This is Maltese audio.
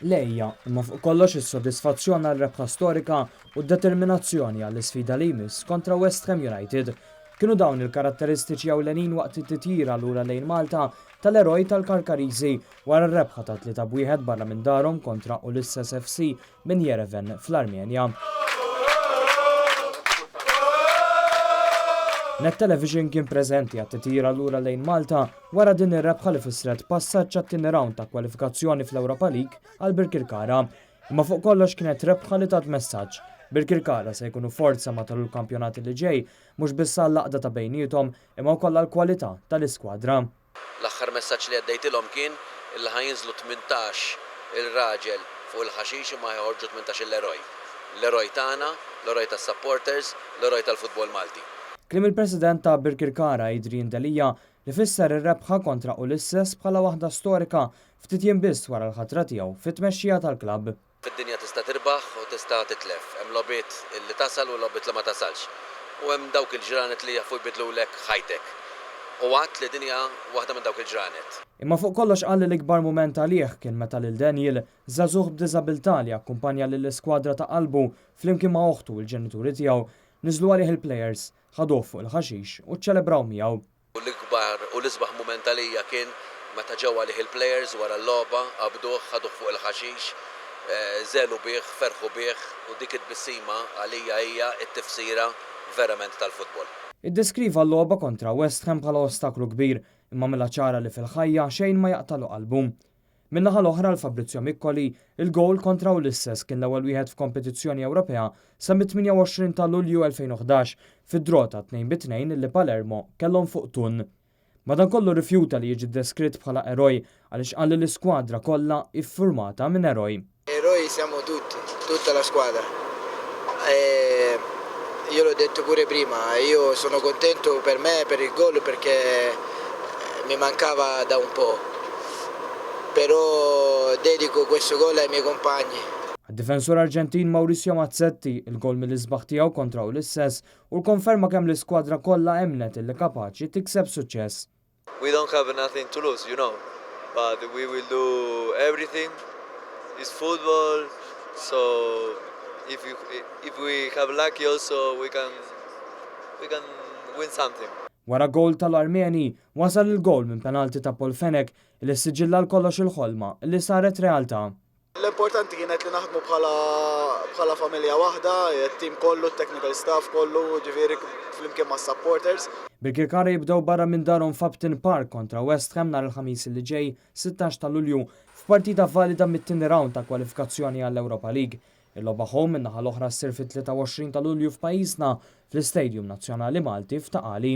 Lejja, imma fuq kollox is-sodisfazzjon għal rebħa storika u d-determinazzjoni għall isfida li jmiss kontra West Ham United. Kienu dawn il-karatteristiċi ewlenin waqt it-titjira lura lejn Malta tal-eroj tal-Karkariżi wara r-rebħa ta' 3-1 barra minn darhom kontra Ulisses FC minn Yerevan fl-Armenja. Net Television kien preżenti għat-titjira lura lejn Malta wara din ir-rebħa li fissret passaġġ għat-tieni round ta' kwalifikazzjoni fl-Europa League għal Birkirkara. Imma fuq kollox kienet rebħa li tat messaġġ. Birkirkara se jkunu forza matul il-kampjonati li ġej mhux biss għall-laqda ta' bejniethom imma wkoll għall-kwalità tal-iskwadra. L-aħħar messaġġ li għaddejtilhom kien illi ħajinżlu 18 il-raġel fuq il-ħaxix imma ħjoħorġu 18 l-eroj. L-eroj tagħna, l-eroj tas-supporters, l-eroj tal-futbol Malti. Klim il-President ta' Birkirkara Adrian Delija li fisser ir-rebħa kontra Ulisses bħala waħda storika ftit jiem biss wara l-ħatra tiegħu fit-tmexxija tal-klabb. Fid-dinja tista' tirbaħ u tista' titlef. Hemm lobiet illi tasal u lobiet li ma tasalx. U hemm dawk il-ġranet li jafu jbidlulek ħajtek. U għadt li dinja waħda minn dawk il-ġranet. Imma fuq kollox qal li l-ikbar mument għalih kien meta lil Daniel żagħżugħ b'diżabilità li akkumpanja lill-iskwadra ta' qalbu flimkien ma' oħtu l-ġenituri tiegħu niżlu għalih il-plejers ħaduh fuq il-ħaxix u ċċelebraw miegħu. U l-ikbar u l-isbaħ mument għalija kien meta ġew għalih il-plejers wara l-logħba qabduh ħaduh fuq il-ħaxix, żelu bih, ferħu bih u dik it-tbissima għalija hija t-tifsira verament tal-futbol. Iddeskriva l-logħba kontra West Ham bħala ostaklu kbir imma mela ċara li fil-ħajja xejn ma jaqtalu qalbu. Min-naħa l-oħra l-Fabrizio Miccoli, il-gowl kontra Ulisses kien l-ewwel wieħed f'kompetizzjoni Ewropea sa mit-28 ta' Lulju 2011 fid-drota 2-2 li Palermo kellhom fuq tun. Madankollu rifjuta li jiġi deskritt bħala eroj għaliex qal li l-iskwadra kollha iffurmata minn eroj. Eroi siamo tutti, tutta la squadra. Io l'ho detto pure prima, io sono contento per me, per il gol perché mi mancava da un po'. Però dedico questo gol ai miei compagni. Għad-difensur Arġentin Mauricio Mazzetti il-gol mill-isbaħ tiegħu kontra Ulisses u l-konferma kemm l-iskwadra kollha emnet illi kapaċi tikseb suċċess. We don't have nothing to lose, you know, but we will do everything. It's football, so if we have lucky also we can win something. Wara gol tal-Armeni wasal il-gol minn penalti ta' Paul Fenek li siġilla l-kollox il-ħolma li saret realtà. L-importanti kienet li naħdmu bħala familja waħda, it-tim kollu, technical staff kollu, ġifieri flimkien ma' supporters. Birkirkara jibdew barra minn darhom f'Upton Park kontra West Ham nhar il-ħamis li ġej 16 ta' Lulju f'partita valida mit-tieni round ta' kwalifikazzjoni għall-Europa League. Il-logħba home min-naħa l-oħra ssir fit-23 ta' Lulju f'pajjiżna fl-Istadium Nazzjonali Malti f'Taqali.